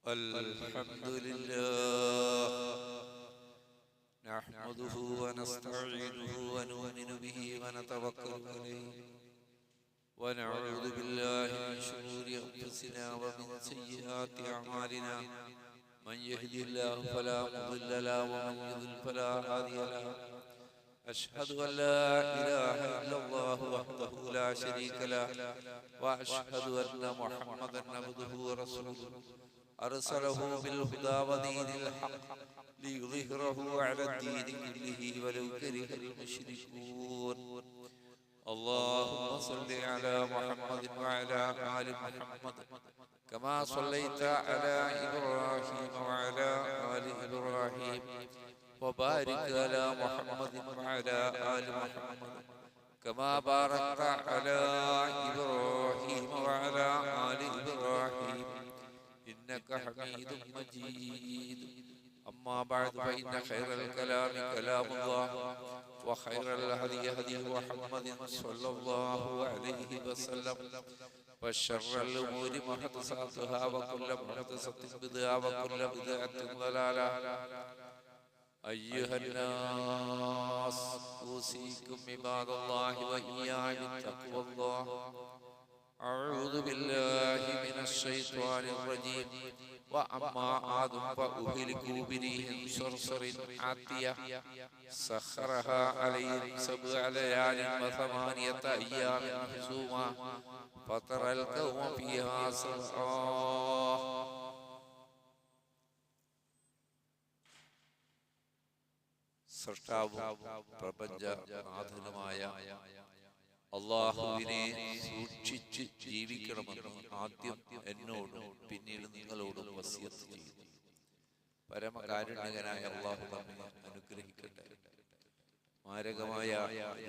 الحمد لله نحمده ونستعينه ونؤمن به ونتوكل عليه ونعوذ بالله من شرور أنفسنا ومن سيئات أعمالنا من يهده الله فلا مضل له ومن يضلل فلا هادي له أشهد أن لا إله إلا الله وحده لا شريك له وأشهد أن محمدا عبده ورسوله أرسله بالهدى ودين الحق ليظهره على الدين كله ولو كره المشركون اللهم صل على محمد وعلى آل محمد كما صليت على إبراهيم وعلى آل إبراهيم وبارك على محمد وعلى آل محمد كما باركت على إبراهيم وعلى آل إبراهيم إنك حميد مجيد أما بعد فإن خير الكلام كلام الله وخير الهدي هدي محمد صلى الله عليه وسلم وشر الأمور محدثاتها وكل محدثة بدعة وكل بدعة ضلالة أيها الناس أوصيكم عباد الله وإياي بتقوى الله أعوذ بالله من الشيطان الرجيم وأما عاد فأهلكوا بريح صرصر عاتية سخرها عليهم 7 ليال و8 أيام حسوما فترى القوم فيها صرعا സൃഷ്ടാവും പ്രപഞ്ചനാഥനുമായ അല്ലാഹുവിനെ സൂക്ഷിച്ച് ജീവിക്കണമെന്ന് ആദ്യം എന്നോടും പിന്നീട് നിങ്ങളോടും വസിയത്ത് ചെയ്യുന്നു. പരമകാരുണ്യകനായ അല്ലാഹു നമ്മെ അനുഗ്രഹിക്കട്ടെ. മാരകമായ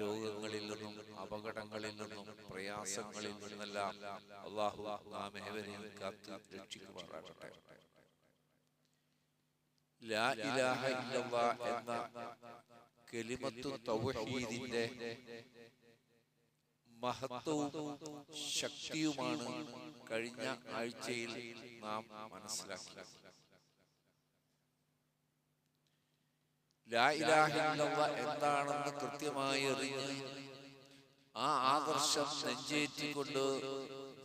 രോഗങ്ങളിൽ നിന്നും അപകടങ്ങളിൽ നിന്നും പ്രയാസങ്ങളിൽ നിന്നെല്ലാം അല്ലാഹു നാം ഏവരെയും കാത്ത് രക്ഷിക്കുമാറാകട്ടെ. ലാ ഇലാഹ ഇല്ലല്ലാഹ് എന്ന കലിമത്തു തൗഹീദിന്റെ മഹത്വവും ശക്തിയുമാണ് കഴിഞ്ഞ ആഴ്ചയിൽ നാം മനസ്സിലാക്കിയത്. ലാ ഇലാഹ ഇല്ലല്ലാഹ് എന്താണെന്ന് കൃത്യമായി അറിഞ്ഞ് ആ ആദർശം നെഞ്ചേറ്റിക്കൊണ്ട്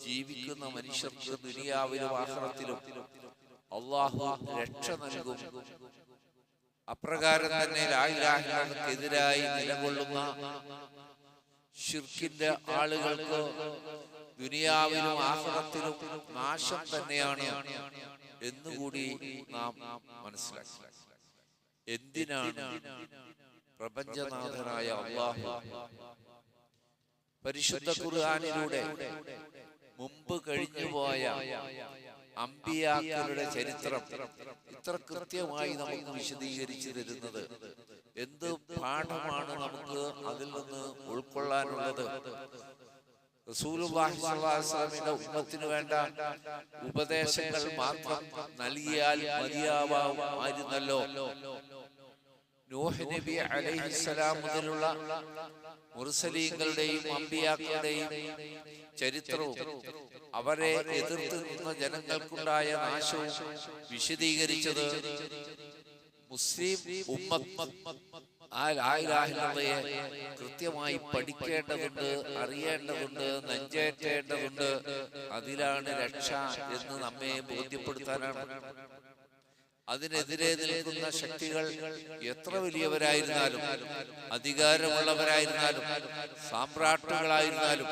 ജീവിക്കുന്ന മനുഷ്യർക്ക് ദുനിയാവിലും ആഖിറത്തിലും അല്ലാഹു രക്ഷ നൽകും. അപ്രകാരം തന്നെ ലാ ഇലാഹ ഇല്ലല്ലാഹ്ക്കെതിരായി നിലകൊള്ളുന്ന ശിർക്കിന്റെ ആളുകൾക്ക് ദുനിയാവിലും ആഖിറത്തിലും നാശം തന്നെയാണ് എന്നുകൂടി നാം മനസ്സിലാക്കി. എന്തിനാണ് പ്രപഞ്ചനാഥനായ അല്ലാഹു പരിശുദ്ധ ഖുർആനിലൂടെ മുമ്പ് കഴിഞ്ഞുപോയ അമ്പിയാക്കളുടെ ചരിത്രം ഇത്ര കൃത്യമായി നമുക്ക് വിശദീകരിച്ചു തരുന്നത്? എന്ത് പാഠമാണ് നമുക്ക് അതിൽ നിന്ന് ഉൾക്കൊള്ളാനുള്ളത്? റസൂലുള്ളാഹി സ്വല്ലല്ലാഹു അലൈഹി വസല്ലമയുടെ ഉമ്മത്തിന് വേണ്ട ഉപദേശങ്ങൾ മാത്രം നൽകിയാൽ മതിയാവായിരുന്നല്ലോ. നൂഹ് നബി അലൈഹിസ്സലാം മുതലുള്ള മുർസലീങ്ങളുടെയും അമ്പിയാക്കളുടെയും ചരിത്രവും അവരെ എതിർത്ത് നിന്ന ജനങ്ങൾക്കുണ്ടായ നാശവും വിശദീകരിച്ചത് മുസ്ലിം ഉമ്മത്ത് ആ ലാ ഇലാഹ ഇല്ലല്ലാഹയെ കൃത്യമായി പഠിക്കേണ്ടതുണ്ട്, അറിയേണ്ടതുണ്ട്, നെഞ്ചേറ്റേണ്ടതുണ്ട്. അതിലാണ് രക്ഷ എന്ന് നമ്മെ ബോധ്യപ്പെടുത്താനാണ്. അതിനെതിരെ നിൽക്കുന്ന ശക്തികൾ എത്ര വലിയവരായിരുന്നാലും, അധികാരമുള്ളവരായിരുന്നാലും, സാമ്രാട്ടുകളായിരുന്നാലും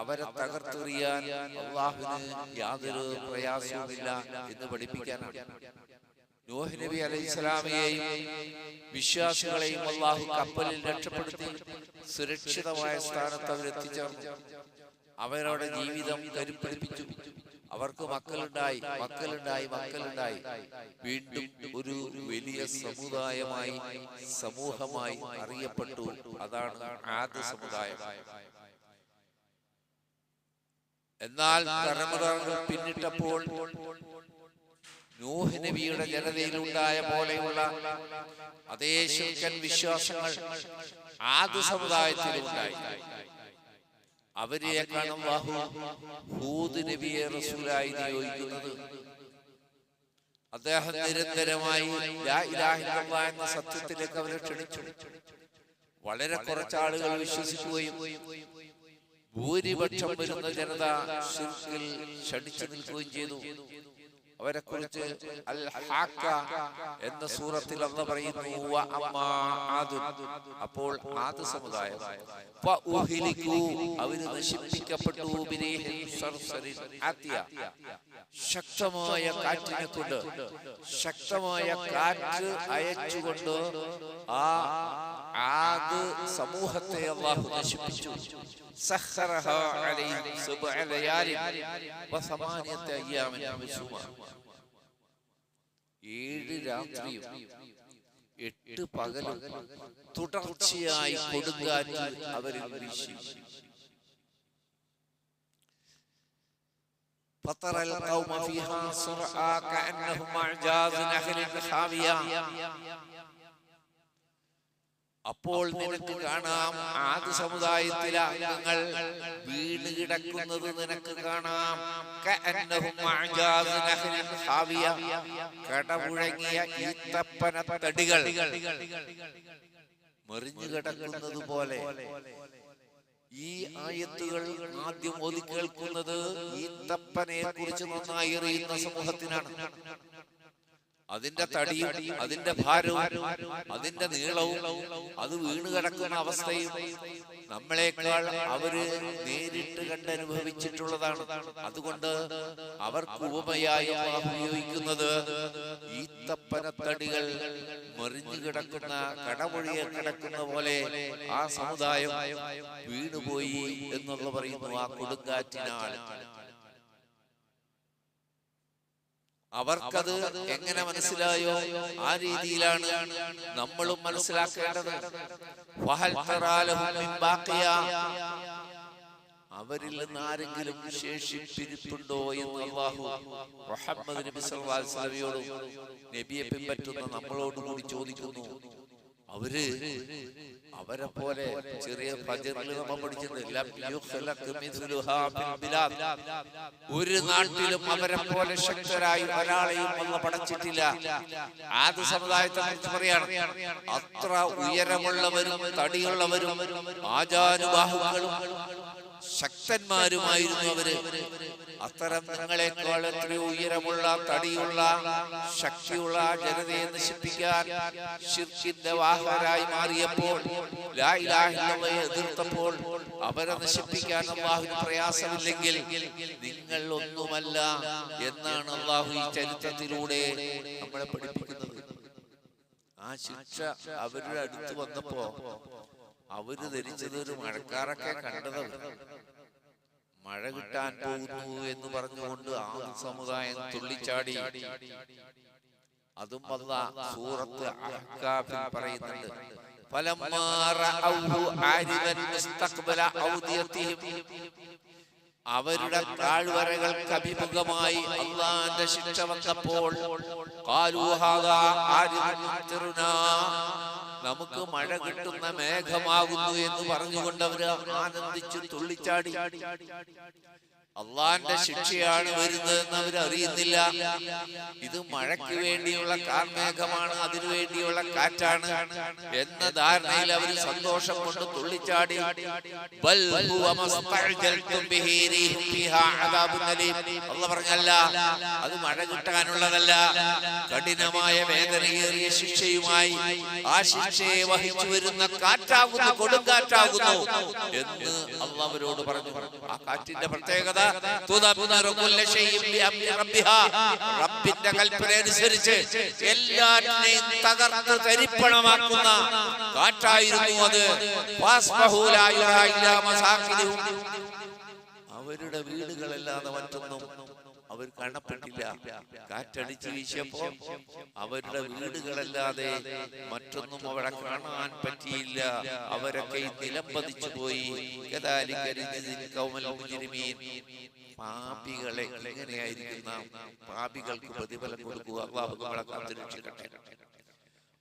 അവരെ തകർത്തെറിയാൻ അല്ലാഹുവിന് യാതൊരു പ്രയാസവുമില്ല എന്ന് പഠിപ്പിക്കാനാണ്. നൂഹ് നബി അലൈഹിസ്സലാമയെയും വിശ്വാസികളെയും അല്ലാഹു കപ്പലിൽ രക്ഷപ്പെടുത്തി സുരക്ഷിതമായ സ്ഥാനത്ത് അവരെത്തിച്ചേർന്നു. അവരുടെ ജീവിതം കരുപ്പിടിപ്പിച്ചു. അവർക്ക് മക്കളുണ്ടായി. വീണ്ടും ഒരു വലിയ സമുദായമായി, സമൂഹമായി അറിയപ്പെട്ടു. അതാണ് ആദ് സമുദായം. എന്നാൽ തലമുറകൾ പിന്നിട്ടപ്പോൾ നൂഹ് നബിയുടെ ജനതയിലുണ്ടായ പോലെയുള്ള അതേ ശിർക്കൻ വിശ്വാസങ്ങൾ ആദ് സമുദായത്തിലുണ്ടായി. അവരെയാണ് അല്ലാഹു ഹൂദ് നബിയെ റസൂലായി നിയോഗിക്കുന്നത്. അദ്ദേഹം നിരന്തരമായി ലാ ഇലാഹ ഇല്ലല്ലാഹ് എന്ന സത്യത്തിലേക്ക് അവരെ ക്ഷണിച്ചു. വളരെ കുറച്ച് ആളുകൾ വിശ്വസിക്കുകയും ഭൂരിപക്ഷം വരുന്ന ജനത ശിർക്കിൽ ക്ഷണിച്ചു നിൽക്കുകയും ചെയ്തു. അവരെ കുറിച്ച് അൽ ഹാക്ക എന്ന സൂറത്തിൽ അല്ലാഹു പറയുന്നു, വ അമ്മാ ആദ്, അപ്പോൾ ആദ് സമുദായം അവർ നശിപ്പിക്കപ്പെട്ടു ബിരീഹിൻ സർസരിൻ ആതിയ, ശക്തമായ കാറ്റിനെ കൊണ്ട്, ശക്തമായ കാറ്റ് അയച്ചുകൊണ്ട് ആ ആദ് സമൂഹത്തെ അല്ലാഹു നശിപ്പിച്ചു. സഖറഹ അലൈഹിം സബ്അ ലയാലിൻ വസമാനിയത അയ്യാമിൻ ഹുസുമാ, 7 രാത്രിയും 8 പകലും തുടർച്ചയായി കൊടുങ്കാറ്റ് അവരിൽ വീശി. ഫതറൽ ഖൗമ ഫീഹാ സർആ കഅന്നഹും അഅജാസ് നഖലിൻ ഖാവിയ, അപ്പോൾ നിനക്ക് കാണാം ആദ് സമുദായത്തിലെ അംഗങ്ങൾ വീണ് കിടക്കുന്നത് നിനക്ക് കാണാം. കഅന്നഹും അഅജാസ് നഖലിൻ ഖാവിയ, കടപുഴങ്ങിയ ഈത്തപ്പനത്തടികൾ മറിഞ്ഞു കിടക്കുന്നത് പോലെ. ഈ ആയത്തുകൾ ആദ്യം ഓതി കേൾക്കുന്നത് ഈത്തപ്പനെ കുറിച്ച് നന്നായി അറിയുന്ന സമൂഹത്തിനാണ്. അതിന്റെ തടിയും അതിന്റെ ഭാരവും അതിന്റെ നീളവും അത് വീണ് കിടക്കുന്ന അവസ്ഥയും നമ്മളെക്കാൾ അവര് നേരിട്ട് കണ്ടനുഭവിച്ചിട്ടുള്ളതാണ്. അതുകൊണ്ട് അവർക്ക് ഉപമയായി ഉപയോഗിക്കുന്നത് ഈത്തപ്പനത്തടികൾ മറിഞ്ഞു കിടക്കുന്ന, കടപൊഴിയെ കിടക്കുന്ന പോലെ ആ സമുദായം വീണുപോയി എന്നുള്ള പറയുന്നു. ആ കൊടുങ്കാറ്റിനാൽ അവർക്കത് എങ്ങനെ മനസ്സിലായോ ആ രീതിയിലാണ് നമ്മളും മനസ്സിലാക്കേണ്ടത്. അവരിൽ നിന്ന് ആരെങ്കിലും ശേഷിപ്പിരിപ്പുണ്ടോ എന്ന് അല്ലാഹു മുഹമ്മദ് നബി സല്ലല്ലാഹു അലൈഹി വസല്ലമയോട്, നബിയെ പിൻപറ്റുന്ന നമ്മളോട് കൂടി ചോദിക്കുന്നു. അവരെ പോലെ ചെറിയ ഫജ്റിൽ നമ്മൾ പഠിച്ചിട്ടില്ല, ഒരു നാട്ടിലും അവരെ പോലെ ശക്തരായി ഒരാളെയും അല്ലാഹു പടച്ചിട്ടില്ല. ആദ് സമുദായത്തെ കുറിച്ച് പറയാണ്, അത്ര ഉയരമുള്ളവരും തടിയുള്ളവരും ആജാനുബാഹുക്കളും ശക്തന്മാരുമായിരുന്നു അവര്. അത്തരം നിങ്ങളെക്കാൾ എത്രയോ ഉയരമുള്ള, തടിയുള്ള, ശക്തിയുള്ള ജനതയെ നശിപ്പിക്കാൻ ശിർക്കിന്റെ വാഹകരായി മാറിയപ്പോൾ, ലാ ഇലാഹ ഇല്ലല്ലാഹയെ എതിർത്തപ്പോൾ, അവരെ നശിപ്പിക്കാൻ അല്ലാഹുവിന് പ്രയാസമില്ലെങ്കിൽ നിങ്ങൾ ഒന്നുമല്ല എന്നാണ് അല്ലാഹു ഈ ചരിത്രത്തിലൂടെ നമ്മളെ പഠിപ്പിക്കുന്നത്. ആ ശിക്ഷ അവരുടെ അടുത്ത് വന്നപ്പോ അവര് ധരിച്ചത് ഒരു മഴക്കാറൊക്കെ കണ്ടത്. മഴ കിട്ടാൻ പോകുന്നു എന്ന് പറഞ്ഞുകൊണ്ട് ആ സമുദായം തുള്ളിച്ചാടി. അതും അല്ലാഹു സൂറത്ത് അഹ്കാഫിൽ പറയുന്നുണ്ട്. ഫലമ്മാ റഅൗഹു ആരിദൻ മുസ്തഖ്ബല ഔദിയതിഹിം, അവരുടെ താഴ്വരകൾക്ക് അഭിമുഖമായി അല്ലാഹുവിന്റെ ശിക്ഷ വന്നപ്പോൾ, ഖാലൂ ഹാദാ ആരിദുൻ മുംതിറുനാ, നമുക്ക് മഴ കിട്ടുന്ന മേഘമാകുന്നു എന്ന് പറഞ്ഞുകൊണ്ട് അവര് ആനന്ദിച്ചു തുള്ളിച്ചാടി. അള്ളാന്റെ ശിക്ഷയാണ് വരുന്നതെന്ന് അവർ അറിയുന്നില്ല. ഇത് മഴയ്ക്ക് വേണ്ടിയുള്ള കാർമേഘമാണ്, അതിനു വേണ്ടിയുള്ള കാറ്റാണ് എന്ന ധാരണയിൽ അവർ സന്തോഷം കൊണ്ട് തുള്ളിച്ചാടി. അല്ലാഹു പറഞ്ഞല്ല, അത് മഴ കിട്ടാനുള്ളതല്ല, കഠിനമായ വേദനയേറിയ ശിക്ഷയുമായി ആ ശിക്ഷയെ വഹിച്ചു വരുന്ന കാറ്റാകുന്നു, കൊടുങ്കാറ്റാകുന്നു എന്ന് അല്ലാഹു അവരോട് പറഞ്ഞു. ആ കാറ്റിന്റെ പ്രത്യേകത റബ്ബിന്റെ കൽപ്പന അനുസരിച്ച് എല്ലാറ്റിനെയും തകർത്ത് തരിപ്പണമാക്കുന്ന കാറ്റായിരുന്നു അത്. അവരുടെ വീടുകളല്ലാതെ മറ്റൊന്നും അവർ കാണപ്പെട്ടില്ല. കാറ്റടിച്ച് വീശിയപ്പോ അവരുടെ വീടുകളല്ലാതെ മറ്റൊന്നും അവിടെ കാണാൻ പറ്റിയില്ല. അവരൊക്കെ നിലംപതിച്ചു പോയി. പാപികളെ എങ്ങനെയായിരിക്കുന്ന പാപികൾക്ക് പ്രതിഫലം കൊടുക്കുക. അല്ലാഹു നമ്മളെ കാത്തുരക്ഷിക്കട്ടെ.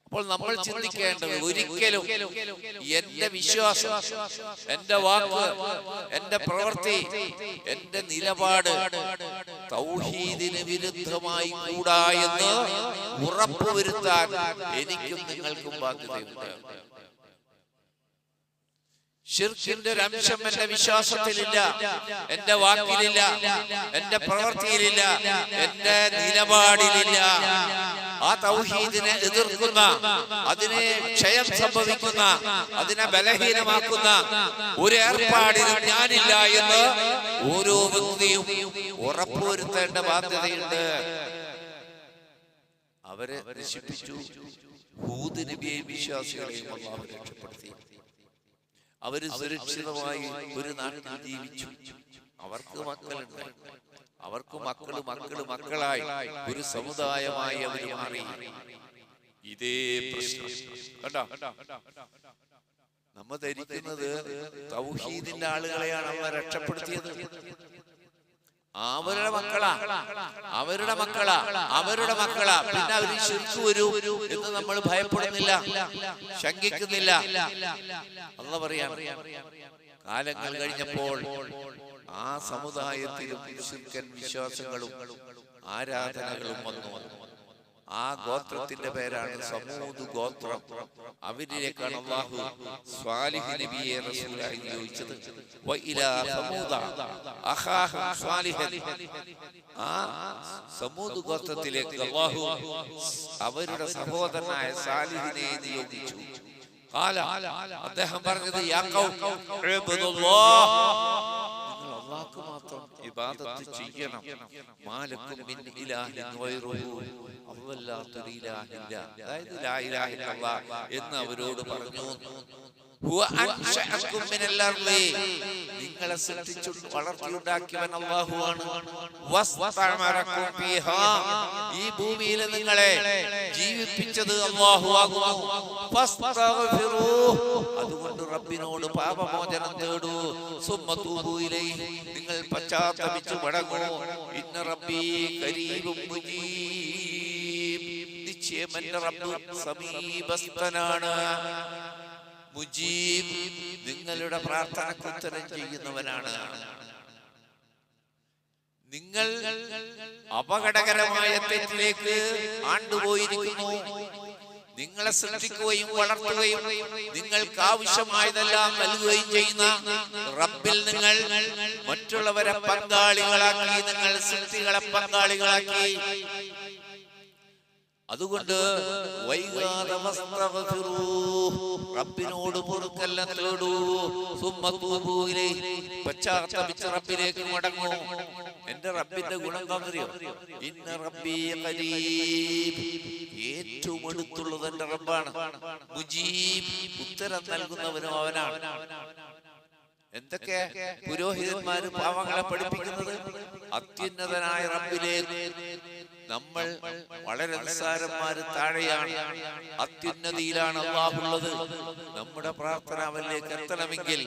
അപ്പോൾ നമ്മൾ ചിന്തിക്കേണ്ടത്, ഒരിക്കലും എന്റെ വിശ്വാസം, എന്റെ വാക്ക്, എന്റെ പ്രവൃത്തി, എന്റെ നിലപാട് തൗഹീദിന് വിരുദ്ധമായി കൂടാ എന്ന് ഉറപ്പുവരുത്താൻ എനിക്കും നിങ്ങൾക്കും ബാധ്യതയുണ്ട്. ശിർക്കിന്റെ ഒരു അംശം എന്റെ വിശ്വാസത്തിലില്ല, എന്റെ വാക്കിലില്ല, എന്റെ പ്രവൃത്തിയിലില്ല, എന്റെ നിലപാടിലില്ല. ആ തൗഹീദിനെ എതിർക്കുന്ന, അതിനെ ക്ഷയം സംഭവിക്കുന്ന, അതിനെ ബലഹീനമാക്കുന്ന ഒരു ഏർപ്പാടിനും ഞാനില്ല എന്ന് ഓരോ വ്യക്തിയും ഉറപ്പുവരുത്തേണ്ട ബാധ്യതയുണ്ട്. അവരെ നശിപ്പിച്ചു. ഹൂദ് നബിയെയും വിശ്വാസികളെയും അല്ലാഹു രക്ഷപ്പെടുത്തി. അവര് സുരക്ഷിതമായി ഒരു നാട്ടിൽ ജീവിച്ചു. അവർക്ക് മക്കളുണ്ട്. അവർക്ക് മക്കളായി ഒരു സമുദായമായി അവർ മാറി. ഇതേ പ്രശ്നം കണ്ടോ? നമ്മ ധരിക്കുന്നത് തൗഹീദിന്റെ ആളുകളെയാണ് അള്ളാഹു രക്ഷപ്പെടുത്തിയത്. അവരുടെ മക്കളാ പിന്നെ അവർ ശിർക്ക് വരൂ എന്ന് നമ്മൾ ഭയപ്പെടുന്നില്ല, ശങ്കിക്കുന്നില്ല. അള്ളാഹു പറയാണ്, കാലങ്ങൾ കഴിഞ്ഞപ്പോൾ ആ സമുദായത്തിലും ശിർക്കൻ വിശ്വാസങ്ങളും ആരാധനകളും വന്നു. ആ ഗോത്രത്തിന്റെ പേരാണ് സമൂദ് ഗോത്രം. അവരിലേക്കാണ് അല്ലാഹു സ്വാലിഹ് നബിയെ റസൂലായി നിയോഗിച്ചത്. വഇലാ സമൂദ അഖാഹും സ്വാലിഹൻ. ആ സമൂദ് ഗോത്രത്തിലേക്ക് അല്ലാഹു അവരുടെ സഹോദരനായ സാലിഹിനെ നിയോഗിച്ചു. അദ്ദേഹം പറഞ്ഞത്, യാ ഖൗം ഇബ്ദുല്ലാഹ്, നിങ്ങൾ അല്ലാഹുക്ക് മാത്രം ഇബാദത്ത് ചെയ്യണം. മാലക്കും മിൻ ഇലാഹിൻ ഗൈറുഹു, അല്ലാഹുവില്ലാത്തൊരു ഇലാഹില്ല. അതായത് ലാ ഇലാഹ ഇല്ലല്ലാഹ് എന്ന് അവരോട് പറഞ്ഞു. ഹുവ അൻശഅകും മിനൽ അർളി, നിങ്ങളെ സൃഷ്ടിച്ചു വളർത്തിയുണ്ടാക്കിയവൻ അല്ലാഹുവാണ്. വസ്തഅമറകും ഫീഹാ, ഈ ഭൂമിയിൽ നിങ്ങളെ ജീവിപ്പിച്ചത് അല്ലാഹുവാകുന്നു. ഫസ്തഗ്ഫിറൂഹ്, അതുകൊണ്ട് റബ്ബിനോട് പാപമോചനം തേടൂ. സുമ്മ തൂബൂ ഇലൈഹി, നിങ്ങൾ പശ്ചാത്തപിച്ചു മടങ്ങൂ. ഇന്ന റബ്ബീ ഖരീബും മുജീബ്, നിശ്ചയം എന്റെ റബ്ബ് സമീപസ്ഥനാണ്. മുജീബ്, നിങ്ങളുടെ പ്രാർത്ഥനയ്ക്ക് ഉത്തരം ചെയ്യുന്നവനാണ്. നിങ്ങൾ അപകടകരമായ തെറ്റിലേക്ക് ആണ്ടുപോയിരിക്കുന്നു. നിങ്ങളെ സൃഷ്ടിക്കുകയും വളർത്തുകയും നിങ്ങൾക്ക് ആവശ്യമായതെല്ലാം നൽകുകയും ചെയ്യുന്ന റബ്ബിൽ നിങ്ങൾ മറ്റുള്ളവരെ പങ്കാളികളാക്കി, നിങ്ങൾ സൃഷ്ടികളെ പങ്കാളികളാക്കി. അതുകൊണ്ട് വൈകാതെ റബ്ബിനോട് പൊറുക്കലിനെ തേടൂ. സുമ്മ തൂബൂ ഇലൈഹി, പശ്ചാത്തപിച്ച് റബ്ബിലേക്ക് മടങ്ങൂ. എന്റെ റബ്ബിന്റെ ഗുണം എന്താണെന്നറിയോ? ഇന്ന റബ്ബീ ഖരീബ്, ഏറ്റവും അടുത്തുള്ളത് എന്റെ റബ്ബാണ്. മുജീബ്, ഉത്തരം നൽകുന്നവനും അവനാണ്. എന്തൊക്കെ പുരോഹിതന്മാര് പാവങ്ങളെ പഠിപ്പിക്കുന്നത്? അത്യുന്നതനായ റബ്ബിലേക്ക് നമ്മൾ വളരെ നിസ്സാരന്മാര് താഴെയാണ്. അത്യുന്നതിയിലാണ് അല്ലാഹുള്ളത്. നമ്മുടെ പ്രാർത്ഥന അവനിലേക്ക് എത്തണമെങ്കിൽ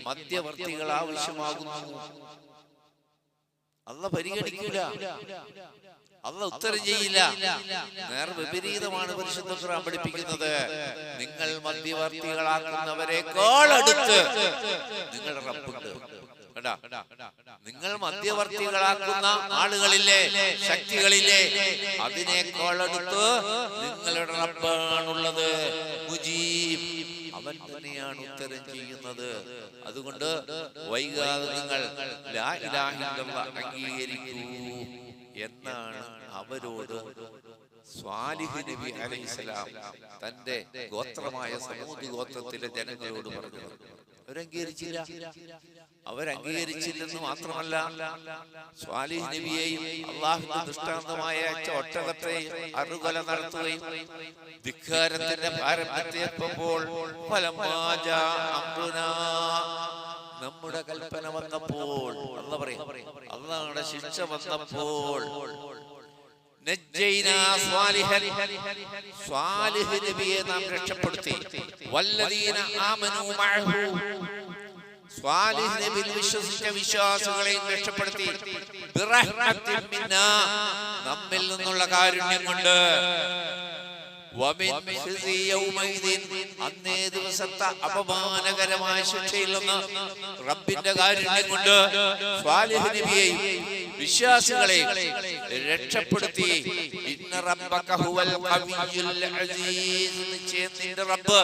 മധ്യവർത്തികൾ ആവശ്യമാകുന്നു. അല്ലാഹു പരിഗണിക്കില്ല, അല്ലാഹു ഉത്തരം ചെയ്യില്ല. നേരെ വിപരീതമാണ് പരിശുദ്ധ ഖുർആൻ പഠിപ്പിക്കുന്നത്. നിങ്ങൾ മധ്യവർത്തികളാക്കുന്നവരെക്കാൾ അടുത്ത് നിങ്ങളുടെ റബ്ബുണ്ട്. നിങ്ങൾ മധ്യവർത്തികളാക്കുന്ന ആളുകളിലെ, ശക്തികളിലെ, അതിനേക്കാൾ അടുത്ത് നിങ്ങളുടെ റബ്ബാണുള്ളത്. മുജീബ്, അവൻ തന്നെയാണ് ഉത്തരം ചെയ്യുന്നത്. അതുകൊണ്ട് വൈകാതെ നിങ്ങൾ ലാ ഇലാഹ ഇല്ലല്ലാഹ് അംഗീകരിക്കൂ എന്നാണ് അവരോട് സ്വാലിഹ് നബി അലൈഹിസ്സലാം തന്റെ ഗോത്രമായ സമൂദ് ഗോത്രത്തിലെ ജനങ്ങളോട് പറഞ്ഞത്. അവരംഗീകരിച്ചില്ലെന്ന് മാത്രമല്ല, സ്വാലിഹ് നബിയെയും അള്ളാഹുവിന്റെ ദൃഷ്ടാന്തമായ ഒട്ടകത്തെയും അറുകൊല നടത്തുകയും ധിക്കാരത്തിന്റെ പാരമ്പര്യപ്പോൾ നമ്മുടെ കൽപ്പന വന്നപ്പോൾ, അല്ലാഹു പറയും, അള്ളാഹുവിന്റെ ശിക്ഷ വന്നപ്പോൾ സ്വാലിഹ് നബിയെ നാം രക്ഷപ്പെടുത്തി. വല്ലദീന ആമനൂ മഅഹു, സ്വാലിഹ് നബിയിൽ വിശ്വസിച്ച വിശ്വാസികളെ രക്ഷപ്പെടുത്തി. ബിറഹ്മത്തിൻ മിന്നാ, നമ്മിൽ നിന്നുള്ള കാരുണ്യം കൊണ്ട്. വമിൻ ഖിസി യൗമൈദിൻ, അന്നേ ദിവസത്തെ അപമാനകരമായ ശിക്ഷയിൽ നിന്ന് റബ്ബിന്റെ കാരുണ്യം കൊണ്ട് സ്വാലിഹ് നബിയെയും വിശ്വാസികളെ രക്ഷപ്പെടുത്തി. ഇന്ന റബ്ബക ഹുവൽ ഖവിയ്യുൽ അസീസ്. നിന്റെ റബ്ബ്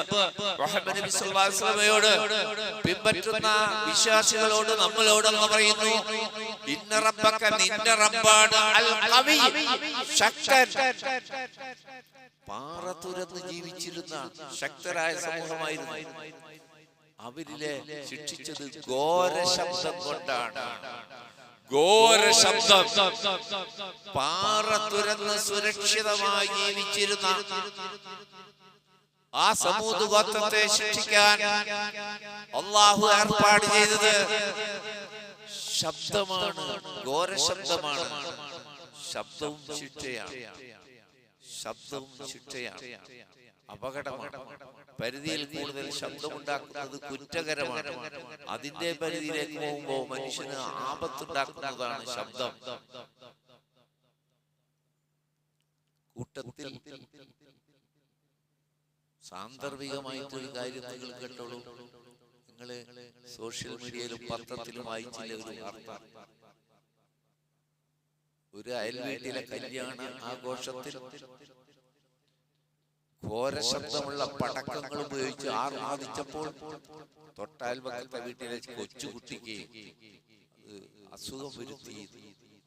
മുഹമ്മദ് നബി സല്ലല്ലാഹു അലൈഹി വസല്ലമയോട് പിൻപറ്റുന്ന വിശ്വാസികളോട് നമ്മളോട് പറയുന്നു, ഇന്ന റബ്ബക, നിന്റെ റബ്ബാണ് അൽ ഖവി, ശക്തൻ. പാറ തുരന്ന് ജീവിച്ചിരുന്ന ശക്തരായ സമൂഹമായിരുന്നു. അവരിലെ ശിക്ഷിച്ചത് ഘോര ശബ്ദം കൊണ്ടാണ്. ഘോര ശബ്ദം. പാറ തുരന്ന് സുരക്ഷിതമായി ജീവിച്ചിരുന്ന ആ സമൂഹ ഗോത്രത്തെ ശിക്ഷിക്കാൻ അല്ലാഹു ഏർപ്പാട് ചെയ്തത് ശബ്ദമാണ്, ഘോര ശബ്ദമാണ്. ശബ്ദവും ശിക്ഷയാണ്. ശബ്ദവും ശിക്ഷയാണ്, അപകടമാണ്. പരിധിയിൽ കൂടുതൽ ശബ്ദമുണ്ടാക്കുന്നത് കുറ്റകരമാണ്. അതിന്റെ പരിധിയിലേക്ക് പോകുമ്പോൾ മനുഷ്യന് ആപത്തുണ്ടാക്കുന്നതാണ് ശബ്ദം. കൂട്ടത്തിൽ സാന്ദർഭികമായിട്ടൊരു കാര്യം നിങ്ങൾ കേട്ടോളൂ. നിങ്ങള് സോഷ്യൽ മീഡിയയിലും പത്രത്തിലും വായിച്ചില്ല ഒരു വാർത്ത. ഒരു അയൽവീട്ടിലെ കല്യാണ ആഘോഷത്തിൽ ഘോര ശബ്ദമുള്ള പടക്കങ്ങൾ ഉപയോഗിച്ച് ആർമാദിച്ചപ്പോൾ തൊട്ടയൽവക്കത്തെ വീട്ടിലെ കൊച്ചുകുട്ടിക്ക് അസുഖം വരുത്തി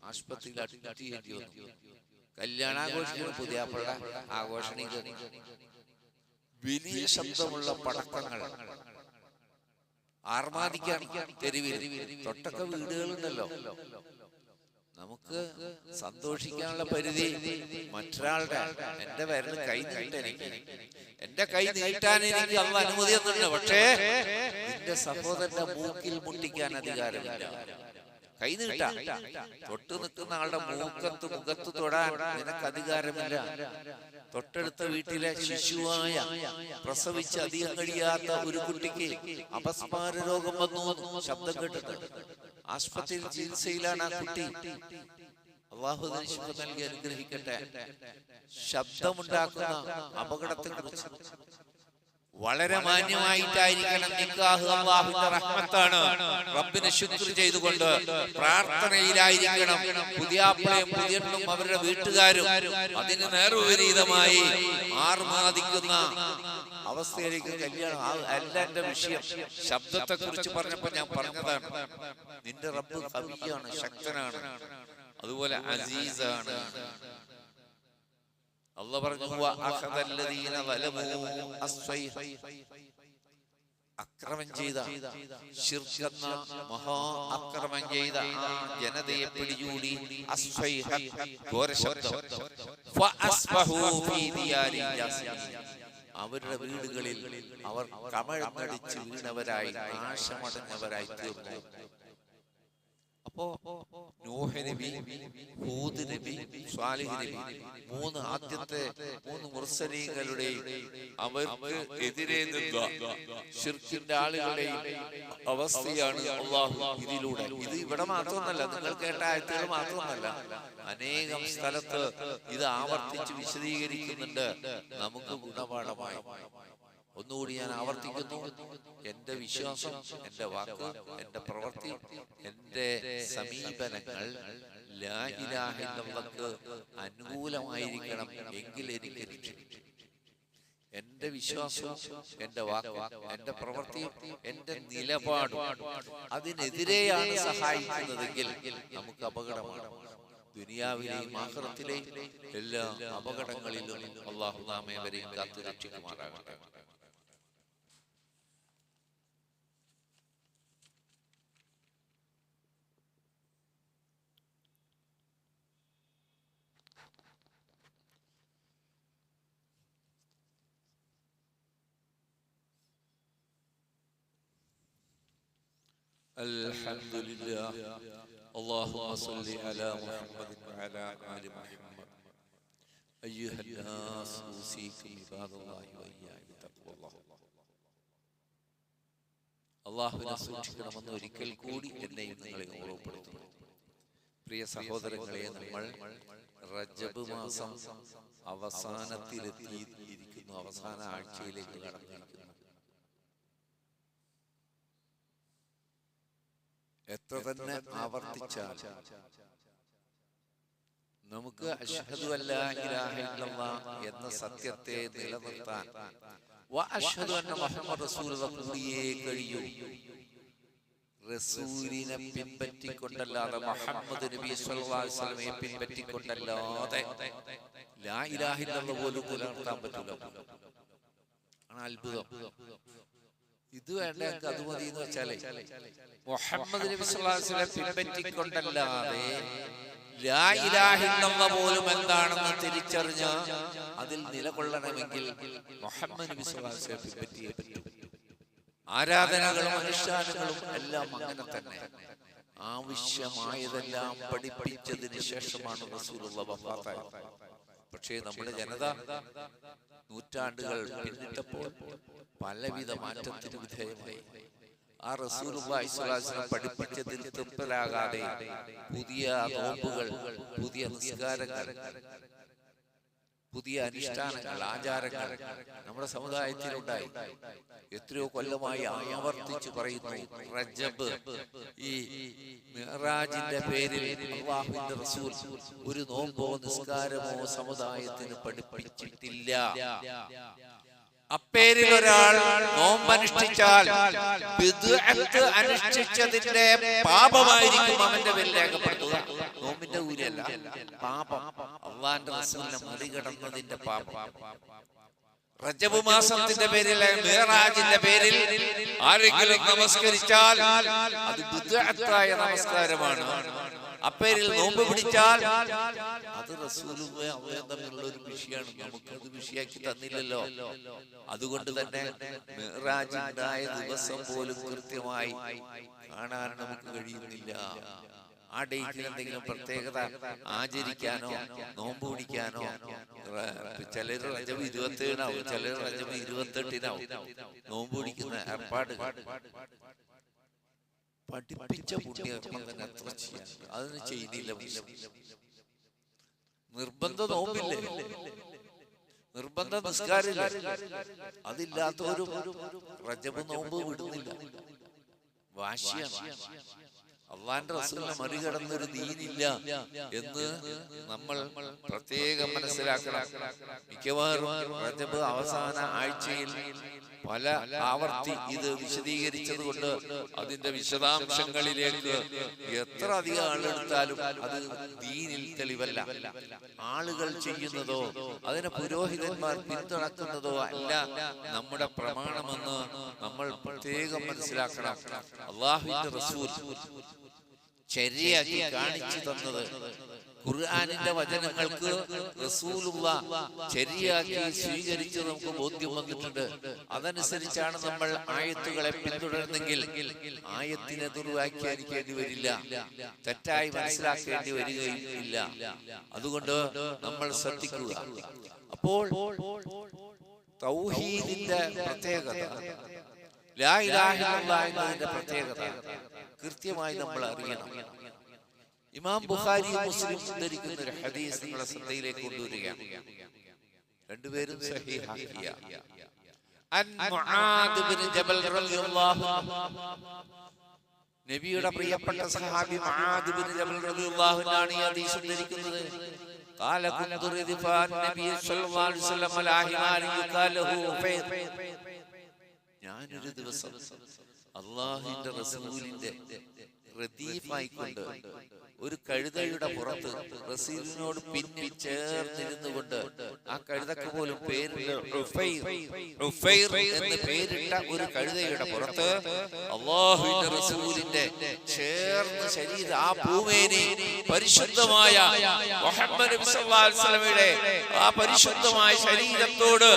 ആശുപത്രിയിൽ അഡ്മിറ്റ് ചെയ്യേണ്ടി വന്നു. കല്യാണാഘോഷിക്കുന്ന പുതിയാപ്പുള്ള ആഘോഷണിക്ക് വലിയ ശബ്ദമുള്ള പടക്കങ്ങൾ ആർമാദിക്കാൻ തെരുവിൽ. തൊട്ടൊക്കെ വീടുകളുണ്ടല്ലോ. നമുക്ക് സന്തോഷിക്കാനുള്ള പരിധി മറ്റൊരാളുടെ. എന്റെ വിരൽ കൈ നീട്ടാൻ എന്റെ കൈ നീട്ടാൻ എനിക്ക് അള്ള അനുമതി തന്നിട്ടുണ്ട്. പക്ഷേ നിന്റെ സഹോദരന്റെ മൂക്കിൽ മുട്ടിക്കാൻ അധികാരമില്ല. കൈ നീട്ടാൻ തൊട്ട് നിൽക്കുന്ന ആളുടെ മുഖത്ത് തൊടാൻ നിനക്ക് അധികാരമില്ല. തൊട്ടടുത്ത വീട്ടിലെ ശിശുവായ പ്രസവിച്ച് അധികം കഴിയാത്ത ഒരു കുട്ടിക്ക് അപസ്മാര രോഗം വന്നു. ശബ്ദം കേട്ടിട്ട് ആശുപത്രിയിൽ ചികിത്സയിലാണ് ആ കുട്ടി. അല്ലാഹു ശിഫ നൽകി അനുഗ്രഹിക്കട്ടെ. ശബ്ദമുണ്ടാക്കുന്ന അപകടത്തെ കുറിച്ച് വളരെ മാന്യമായിട്ടായിരിക്കണം നിക്കാഹ്. അല്ലാഹുവിന്റെ റഹ്മത്താണ്. റബ്ബിനെ ശുക്ർ ചെയ്തുകൊണ്ട് പ്രാർത്ഥനയിലായിരിക്കണം പുതിയാപ്പിളയും പുതിയണ്ണും അവരുടെ വീട്ടുകാരും. അതിന് നേർവിപരീതമായി ആർമാദിക്കുന്ന അവസ്ഥയിലേക്ക് കല്യാണം അല്ല എന്റെ വിഷയം. ശബ്ദത്തെ കുറിച്ച് പറഞ്ഞപ്പോ ഞാൻ പറഞ്ഞതാണ്, നിന്റെ റബ്ബ് ഖവിയാണ്, ശക്തനാണ്, അതുപോലെ അസീസാണ്. അല്ലാഹു പറഞ്ഞു, അക്രമം ചെയ്ത ശിർക്കെന്ന മഹാ അക്രമം ചെയ്ത ജനതയെ പിടികൂടി ഘോരശബ്ദം. അവരുടെ വീടുകളിൽ അവർ കമഴ്ന്നടിച്ച് വീണവരായി നാശമടഞ്ഞവരായി തീർന്നു. അപ്പോ നൂഹ് നബി, ഹൂദ് നബി, സ്വാലിഹ് നബി, ആദ്യത്തെ മൂന്ന് മുർസലീങ്ങളുടെയും അവർക്ക് എതിരെ നിന്ന ശിർക്കിന്റെ ആളുകളുടെയും അവസ്ഥയാണ് അല്ലാഹു ഇതിലൂടെ. ഇത് ഇവിടെ മാത്രമല്ല, നിങ്ങൾ കേട്ട ആയത്തുകൾ മാത്രമല്ല, അനേകം സ്ഥലത്ത് ഇത് ആവർത്തിച്ച് വിശദീകരിക്കുന്നുണ്ട്. നമുക്ക് ഗുണപാഠമായി. ഒന്നുകൂടി ഞാൻ ആവർത്തിക്കുന്നു, എന്റെ വിശ്വാസം, എന്റെ വാക്ക്, എന്റെ പ്രവൃത്തി, എന്റെ സമീപനങ്ങൾ ലാ ഇലാഹ ഇല്ലല്ലാഹ്ക്ക് അനുകൂലമായിരിക്കണം. എങ്കിൽ എനിക്ക് രക്ഷിക്കും. എന്റെ വിശ്വാസം, എന്റെ വാക്ക്, എന്റെ പ്രവൃത്തി, എന്റെ നിലപാടും അതിനെതിരെയാണ് സഹായിക്കുന്നതെങ്കിൽ നമുക്ക് അപകടമാണ്. ദുനിയാവിലെയും ആഖിറത്തിലെയും എല്ലാ അപകടങ്ങളിലും അല്ലാഹു നാമേവരെയും കാത്തു രക്ഷിക്കുമാറാകട്ടെ. الحمد لله اللهم صل على محمد وعلى آل محمد أيها الناس أوصيكم عباد الله وإياي بتقوى الله. അല്ലാഹുവിനെ സൂക്ഷിക്കണമെന്ന് ഒരിക്കൽ കൂടി എന്നെയും നിങ്ങളെയും ഓർമ്മപ്പെടുത്തുന്നു. പ്രിയ സഹോദരങ്ങളെ, നമ്മൾ റജബ് മാസം അവസാനത്തിലെത്തിയിരിക്കുന്നു, അവസാന ആഴ്ചയിലേക്ക് കടന്നിരിക്കുന്നു. എത്ര തന്നെ ആവർത്തിച്ചാൽ നമുക്ക് അശ്ഹദു അല്ലാ ഇലാഹ ഇല്ലല്ലാഹ് എന്ന സത്യത്തെ നിലനിർത്താൻ വ അശ്ഹദു അന്ന മുഹമ്മദ് റസൂലുള്ളാഹി കൂടിയേ കഴിയൂ. റസൂലിനെ പിൻപറ്റിക്കൊണ്ടല്ലാതെ, മുഹമ്മദ് നബി സ്വല്ലല്ലാഹു അലൈഹി വസല്ലമയെ പിൻപറ്റിക്കൊണ്ടല്ലാതെ ലാ ഇലാഹ ഇല്ലല്ലാഹ് പോലും നിലനിർത്താൻ പറ്റില്ല. ആണ് അത്ഭുതം. ഇത് വേണ്ട, അത് മതി എന്ന് വെച്ചാലേ മുഹമ്മദ് നബി സ്വല്ലല്ലാഹു അലൈഹി വസല്ലമയെ പിൻപറ്റിക്കൊണ്ടല്ലാതെ ലാ ഇലാഹ ഇല്ലല്ലാഹ് പോലും എന്താണെന്ന് തിരിച്ചറിഞ്ഞ് അതിൽ നിലകൊള്ളണമെങ്കിൽ മുഹമ്മദ് നബി സ്വല്ലല്ലാഹു അലൈഹി വസല്ലമയെ പിൻപറ്റിയേ പറ്റൂ. ആരാധനകളും അനുഷ്ഠാനങ്ങളും എല്ലാം അങ്ങനെ തന്നെ ആവശ്യമായതെല്ലാം പഠിപ്പിച്ചതിന് ശേഷമാണ് റസൂലുള്ളാഹി വഫാത്തായത്. പക്ഷേ നമ്മുടെ ജനത നൂറ്റാണ്ടുകൾ പിന്നിട്ടപ്പോൾ പലവിധ മാറ്റത്തിന് വിധേയമായി. ആ റസൂലുള്ളാഹി സ്വല്ലല്ലാഹു അലൈഹി വസല്ലം പഠിപ്പിച്ചതിൽ തൃപ്തരാകാതെ പുതിയ നോമ്പുകൾ, പുതിയ നിസ്കാരങ്ങൾ, പുതിയ അനുഷ്ഠാനങ്ങൾ, ആചാരങ്ങൾ നമ്മുടെ സമുദായത്തിലുണ്ടായി. എത്രയോ കൊല്ലമായി ആവർത്തിച്ചു പറയുന്നു, റജബ്, ഈ മിഅ്റാജിന്റെ പേരിൽ അല്ലാഹുവിന്റെ റസൂൽ ഒരു നോമ്പോ നിസ്കാരമോ സമുദായത്തിന് പഠിപ്പിച്ചിട്ടില്ല. അപ്പേരിൽ ഒരാൾ നോമ്പനുഷ്ഠിച്ചാൽ ബിദ്അത്ത് അനുഷ്ഠിച്ചതിന്റെ പാപമായിരിക്കും അവന്റെ പേരിൽ രേഖപ്പെടുത്തുക. നോമ്പിന്റെ കൂലിയല്ല, പാപം, അല്ലാഹുവിന്റെ റസൂലിനെ മറികടന്നതിന്റെ പാപം. റജബ് മാസത്തിന്റെ പേരിൽ, മിഅ്റാജിന്റെ പേരിൽ ആരെങ്കിലും നമസ്കരിച്ചാൽ അത് ബിദ്അത്തായ നമസ്കാരമാണ്. അപ്പേരിൽ നോമ്പ് പിടിച്ചാൽ അത് റസൂലുള്ളാഹിയും അവരും തമ്മിലുള്ള ഒരു വിഷയമാണ്. നമുക്കത് വിഷയാക്കി തന്നില്ലല്ലോ. അതുകൊണ്ട് തന്നെ മിഅ്റാജ് ഉണ്ടായ ദിവസം പോലും കൃത്യമായി കാണാൻ നമുക്ക് കഴിയുന്നില്ല. ആ ഡേറ്റിൽ എന്തെങ്കിലും പ്രത്യേകത ആചരിക്കാനോ നോമ്പ് പിടിക്കാനോ, ചിലർ റജബ് 27-നാവും, ചിലർ റജബ് 28-നാവും നോമ്പ് പിടിക്കുന്ന ഏർപ്പാട്. പഠിപ്പിച്ച പുണ്യകർമ്മം തന്നെ എത്ര ചെയ്യാൻ, അതിന് ചെയ്യുന്നില്ല. നിർബന്ധ നോമ്പില്ലേ, നിർബന്ധ നിസ്കാരമില്ല, അതില്ലാത്തവരും റജബ് നോമ്പ് വിടുന്നില്ല. വാശിയാണ്. അള്ളാന്റെ റസൂലിനെ മറികടന്നൊരു ദീനില്ല എന്ന് നമ്മൾ പ്രത്യേകം മനസ്സിലാക്കണം. മിക്കവാറും റജബ് അവസാന ആഴ്ചയിൽ പല ആവർത്തി ഇത് വിശദീകരിച്ചത് കൊണ്ട് അതിന്റെ വിശദാംശങ്ങളിലേക്ക് എത്ര അധികം ആളെടുത്താലും അത് ദീനിൽ തെളിവല്ല. ആളുകൾ ചെയ്യുന്നതോ അതിനെ പുരോഹിതന്മാർ പിന്തുണക്കുന്നതോ അല്ല നമ്മുടെ പ്രമാണമെന്ന് നമ്മൾ പ്രത്യേകം മനസ്സിലാക്കണം. അല്ലാഹുവിന്റെ റസൂൽ ശരിയാക്കി കാണിച്ചു തന്നത്, ഖുർആനിന്റെ വചനങ്ങൾക്ക് റസൂലുള്ളാഹി ശരിയാക്കി സ്വീകരിച്ച് നമുക്ക് ബോധ്യം വന്നിട്ടുണ്ട്. അതനുസരിച്ചാണ് നമ്മൾ ആയത്തുകളെ പിന്തുടരുന്നെങ്കിൽ ആയത്തിനെ ദുർവ്യാഖ്യാനിക്കേണ്ടി വരില്ല, തെറ്റായി മനസ്സിലാക്കേണ്ടി വരികയില്ല. അതുകൊണ്ട് നമ്മൾ ശ്രദ്ധിക്കുക. അപ്പോൾ തൗഹീദിന്റെ പ്രത്യേകത, ലാ ഇലാഹ ഇല്ലല്ലാഹ് എന്നതിന്റെ പ്രത്യേകത കൃത്യമായി നമ്മൾ അറിയണം. ഇമാം ബുഖാരി മുസ്ലിം ഉദ്ധരിക്കുന്ന ഒരു ഹദീസ് നിങ്ങളുടെ ശ്രദ്ധയിലേക്ക് കൊണ്ടുവരികയാണ്. രണ്ടുപേരും സഹീഹാക്കിയ അൻ മുആദ് ബിൻ ജബൽ റളിയല്ലാഹു നബിയുടെ പ്രിയപ്പെട്ട സഹാബി മുആദ് ബിൻ ജബൽ റളിയല്ലാഹു അൻഹു ഈ ഹദീസ് ഉദ്ധരിക്കുന്നത്. قال كنت ردف النبي صلى الله عليه وسلم على حمار يقال له فير. ഞാനൊരു ദിവസം അല്ലാഹുവിന്റെ റസൂലിന്റെ റദീഫായിക്കൊണ്ട് ഒരു കഴുതയുടെ പുറത്ത് റസൂലിനോട് പിന്നിൽ ചേർന്നിരുന്നു കൊണ്ട്, ആ കഴുതക്ക് പോലും പേരിട്ട് ഉഫൈർ എന്ന് പേരിട്ട ഒരു കഴുതയുടെ പുറത്ത് അല്ലാഹുവിന്റെ റസൂലിന്റെ ചേർന്ന് ശരീരം, ആ ഭൂമേനി പരിശുദ്ധമായ മുഹമ്മദ് നബി സല്ലല്ലാഹു അലൈഹി വസല്ലമയുടെ ആ പരിശുദ്ധമായ ശരീരത്തോട്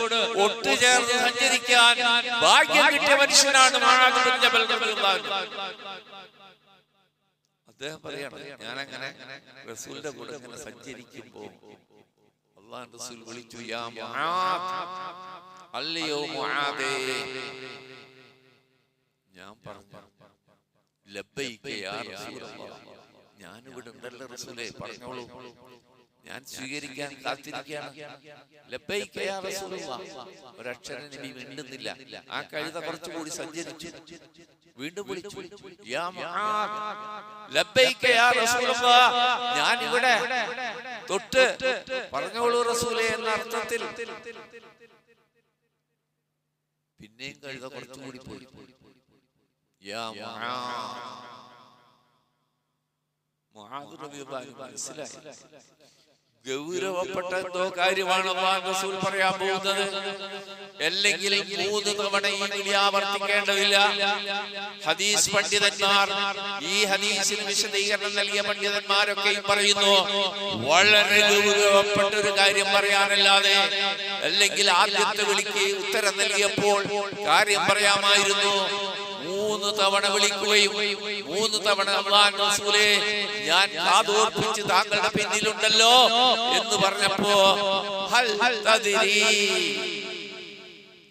ഒത്തുചേർന്ന് സഞ്ചരിക്കാൻ ഭാഗ്യം കിട്ടിയ മനുഷ്യനാണ് മുആദ് ബിൻ ജബൽ റളിയല്ലാഹു അൻഹു. അദ്ദേഹം പറയാണ്, ഞാനങ്ങനെ റസൂലിന്റെ കൂടെ ഇങ്ങനെ സഞ്ചരിക്കുമ്പോൾ അല്ലാഹുവിന്റെ റസൂൽ വിളിച്ചു, യാ മുആദ്, അല്ലയോ മുആദേ. ഞാൻ പറഞ്ഞു, ലബ്ബൈക യാ റസൂലല്ലാഹ്, ഞാനിവിടെ ഉണ്ടല്ലോ റസൂലേ, പറഞ്ഞോളൂ, ഞാൻ സ്വീകരിക്കാൻ കാത്തിരിക്കുകയാണ്. ലബ്ബൈക യാ റസൂലല്ലാഹ്. ഒരക്ഷരം നബി മിണ്ടുന്നില്ല. ആ കഴുത കുറച്ചുകൂടി സഞ്ചരിച്ചു, വീണ്ടും വിളിച്ചു, യാ മുആദ്, ലബ്ബൈക യാ റസൂലല്ലാഹ്, ഞാൻ ഇവിടെ തൊട്ട് പറഞ്ഞോളൂ റസൂലേ എന്ന അർത്ഥത്തിൽ. പിന്നെയും കഴുത കുറച്ചുകൂടി പോയി. മനസ്സിലായി, ഗൗരവപ്പെട്ട എന്തോ കാര്യമാണ് റസൂൽ പറയാൻ പോകുന്നത്. അല്ലെങ്കിൽ 3 തവണ ഈ വിളി ആവർത്തിക്കേണ്ടതില്ല. ഹദീസ് പണ്ഡിതന്മാർ, ഈ ഹദീസിന് വിശദീകരണം നൽകിയ പണ്ഡിതന്മാരൊക്കെയും പറയുന്നു, വളരെ ഗൗരവപ്പെട്ട ഒരു കാര്യം പറയാനല്ലാതെ, അല്ലെങ്കിൽ ആദ്യത്തെ വിളിക്ക് ഉത്തരം നൽകിയപ്പോൾ കാര്യം പറയാമായിരുന്നു. 3 തവണ വിളിക്കുകയും 3 തവണ അല്ലാഹുവിന്റെ റസൂലേ ഞാൻ കാതോർപ്പിച്ച് താങ്കളുടെ പിന്നിലുണ്ടല്ലോ എന്ന് പറഞ്ഞപ്പോ ഹൽ തദ്രി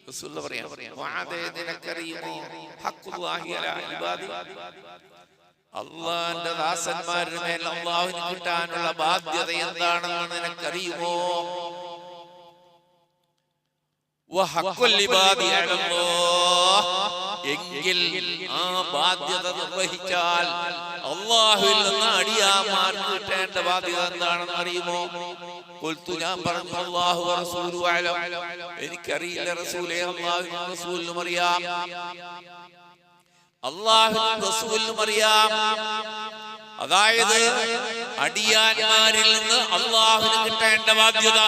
റസൂൽ പറയാ, വഅദേ നിനക്കറിയുമോ ഹഖ്ഖുല്ലാഹി അലാ ഇബാദി, അല്ലാഹുവിന്റെ ദാസന്മാരുടെ മേൽ അല്ലാഹുവിന് കിട്ടാനുള്ള ബാധ്യത എന്താണെന്ന് നിനക്കറിയുമോ? വഹഖ്ഖുൽ ഇബാദി അലല്ലാഹ്, എങ്കിൽ ആ ബാധ്യത നിർവഹിച്ചാൽ അല്ലാഹുവിൽ നിന്ന് അടിയാന്മാർക്ക് കിട്ടേണ്ട ബാധ്യത എന്താണെന്ന് അറിയുമോ? ഖുൽതു, ഞാൻ പറഞ്ഞു, അല്ലാഹു വറസൂലുഹു അലം, എനിക്കറിയില്ല റസൂലേ, അല്ലാഹുവിനും റസൂലിനും അറിയാം. അല്ലാഹുവിനും റസൂലിനും അറിയാം. അതായത് അടിയാന്മാരിൽ നിന്ന് അല്ലാഹുവിന് കിട്ടേണ്ട ബാധ്യത,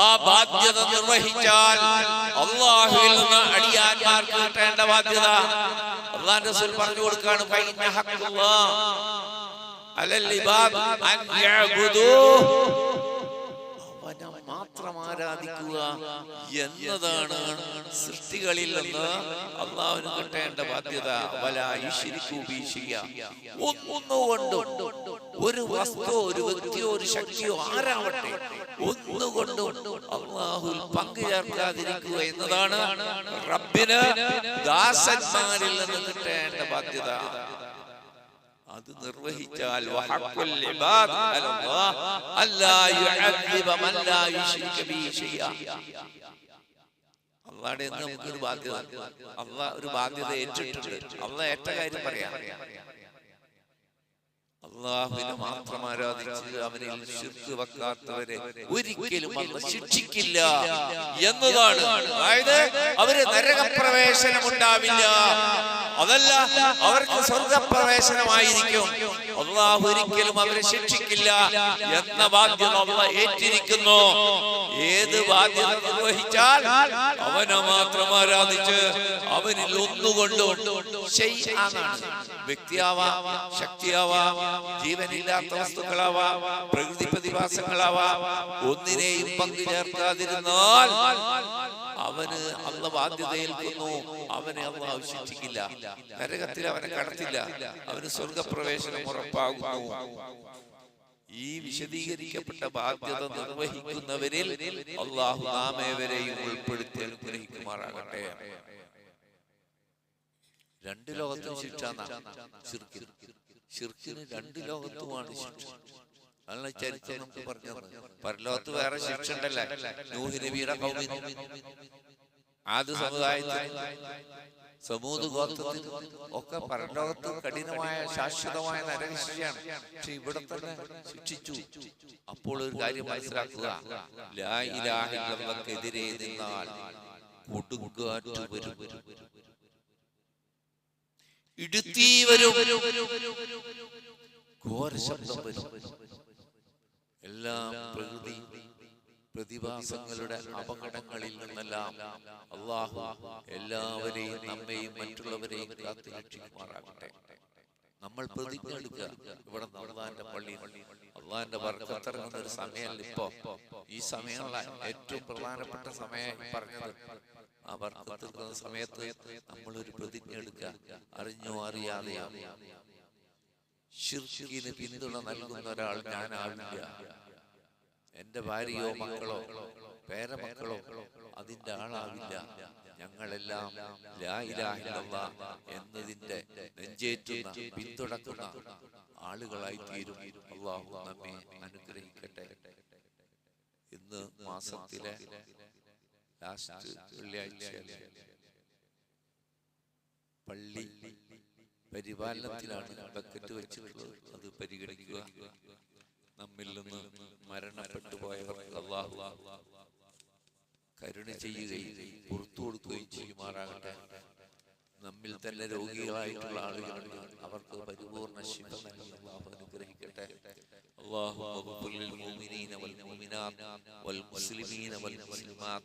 ആ ബാധ്യത നിർവഹിച്ചാൽ അല്ലാഹുവിൽ നിന്ന് അടിയാന്മാർക്ക് കിട്ടേണ്ട ബാധ്യത അല്ലാഹുവിന്റെ റസൂൽ പറഞ്ഞു കൊടുക്കാണ്. ഫൈന ഹഖ്ഖുല്ലാഹ് അലൽ ഇബാദ് അൻ യഅബുദൂഹു, അവനെ മാത്രം ആരാധിക്കുക എന്നതാണ് സൃഷ്ടികളിൽ നിന്ന് അല്ലാഹുവിന് കിട്ടേണ്ട ബാധ്യത. വലാ യുശ്രികൂ ബിഹി ശൈഅ, ഒന്നുകൊണ്ടും, ഒരു വസ്തു, ഒരു വ്യക്തിയോ, ഒരു ശക്തിയോ ആരാവട്ടെ, ഒന്നുകൊണ്ടും അല്ലാഹുവിൽ പങ്കു ചേർക്കാതിരിക്കുക എന്നതാണ് റബ്ബിന് ദാസന്മാരിൽ നിന്ന് കിട്ടേണ്ട ബാധ്യത. അത് നിർവഹിച്ചാൽ വഹഖുൽ ഇബാദ് അലല്ലാഹ് അല്ലാ യുഅദ്ദിബ മൻ ലാ യുശ്രിക ബിഹി ശൈഅ, അല്ലാഹുവിന്റെ നമുക്കൊരു ബാധ്യത, അല്ലാഹ് ഒരു ബാധ്യത ഏറ്റിട്ടുണ്ട്. അല്ലാഹ് ഏറ്റ കാര്യം പറയാം, അല്ലാഹുവിനെ മാത്രം ആരാധിച്ച് അവനിൽ ശിർക്ക് വെക്കാത്തവരെ ഒരിക്കലും അല്ലാഹ് ശിക്ഷിക്കില്ല എന്നതാണ്. അതായത് അവര് നരകപ്രവേശനം ഉണ്ടാവില്ല, അതല്ല അവർക്ക് സ്വർഗപ്രവേശനമായിരിക്കും. അല്ലാഹു ഒരിക്കലും അവരെ ശിക്ഷിക്കില്ല എന്ന ബാധ്യത അല്ലാഹ് ഏറ്റിരിക്കുന്നു. ഏത് ബാധ്യത നിർവഹിച്ചാൽ അവനെ മാത്രം ആരാധിച്ച് അവനിൽ ഒന്നുകൊണ്ടും, വ്യക്തിയാവാം, ശക്തിയാവാം, ജീവനില്ലാത്ത വസ്തുക്കളാവാം, പ്രകൃതി പ്രതിഭാസങ്ങളാവാം, ഒന്നിനെയും പങ്കു ചേർക്കാതിരുന്നാൽ അവന് അല്ലാഹ് ബാധ്യത ഏൽക്കുന്നു. അവനെ അല്ലാഹു ശിക്ഷിക്കില്ല, നരകത്തിൽ അവനെ കടത്തില്ല, അവന് സ്വർഗപ്രവേശനം ഉറപ്പാകുന്നു. ഈ വിശദീകരിക്കപ്പെട്ട ബാധ്യത നിർവഹിക്കുന്നവരിൽ അല്ലാഹു നാമേവരെയും ഉൾപ്പെടുത്തി അനുഗ്രഹിക്കുമാറാകട്ടെ. 2 ലോകത്തും ശിക്ഷ, ശിർക്കിന് 2 ലോകത്തുമാണ് ശിക്ഷ. അതാണ് ചരിത്രം നമുക്ക് പറഞ്ഞത്. പരലോകത്ത് വേറെ ശിക്ഷ ഉണ്ടല്ലേ, നൂഹ് നബിയുടെ ഖൗമിന്, ആദ് സമുദായത്തിന്, സമൂദ് ഗോത്രത്തിന് ഒക്കെ പരലോകത്ത് കഠിനമായ ശാശ്വതമായ നരകശിക്ഷയാണ്. പക്ഷെ ഇവിടെ തന്നെ ശിക്ഷിച്ചു. അപ്പോൾ ഒരു കാര്യം മനസ്സിലാക്കുക, ലാ ഇലാഹ ഇല്ലല്ലാഹ്ക്കെതിരെ നിന്നാൽ കൊടുങ്കാറ്റ് വരും, ഇടുത്തി വരും, ഘോര ശബ്ദം വരും. എല്ലാ പ്രകൃതി പ്രതിഭാസങ്ങളുടെ അപകടങ്ങളിൽ നിന്നെല്ലാം അല്ലാഹു എല്ലാവരെയും, നമ്മെയും മറ്റുള്ളവരെയും കാത്തു രക്ഷിക്കുമാറാകട്ടെ. നമ്മൾ പ്രതിജ്ഞ എടുക്കുക. ഇവിടെ അല്ലാഹുവിന്റെ പള്ളി, അല്ലാഹുവിന്റെ ബർക്കത്ത് ഇറങ്ങുന്ന ഒരു സമയമല്ല ഇപ്പോ. ഈ സമയമുള്ള ഏറ്റവും പ്രധാനപ്പെട്ട സമയം പറഞ്ഞത്. ആ ബർക്കത്ത് ഇറങ്ങുന്ന സമയത്ത് നമ്മളൊരു പ്രതിജ്ഞ എടുക്കുക. അറിഞ്ഞോ അറിയാതെയോ ശിർക്കിന് പിന്തുണ നൽകുന്ന ഒരാൾ ഞാനാവില്ല. എന്റെ ഭാര്യയോ മക്കളോ പേരമക്കളോ അതിന്റെ ആളാവില്ല. ഞങ്ങളെല്ലാം ലാ ഇലാഹ ഇല്ലല്ലാഹ് എന്നതിന്റെ നെഞ്ചേറ്റുന്ന, പിന്തുണക്കുന്ന ആളുകളായി തീരും. അല്ലാഹു നമ്മെ അനുഗ്രഹിക്കട്ടെ. ഇന്ന് മാസത്തിലെ ലാസ്റ്റ് വെള്ളിയാഴ്ച പള്ളി പരിപാലനത്തിലാണ് ബക്കറ്റ് വെച്ചിട്ടുള്ളത്. അത് പരിഗണിക്കുക. നമ്മിൽ നിന്ന് മരണപ്പെട്ടു പോയവർക്ക് അല്ലാഹു കരുണ ചെയ്യുകയും പുറത്തു കൊടുക്കുകയും ചെയ്യുമാറാകട്ടെ. നമ്മിൽ തന്നെ രോഗികളായിട്ടുള്ള ആളുകളുണ്ട്, അവർക്ക് പരിപൂർണ ശിഫ നൽകി അല്ലാഹു അനുഗ്രഹിക്കട്ടെ. اللهم اغفر للمؤمنين والمؤمنات والمسلمين والمسلمات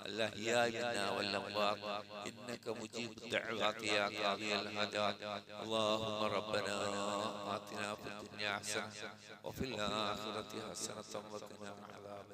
الأحياء منا والأموات إنك مجيب الدعوات يا قاضي الحاجات. اللهم ربنا آتنا في الدنيا حسنة وفي الآخرة حسنة وقنا عذاب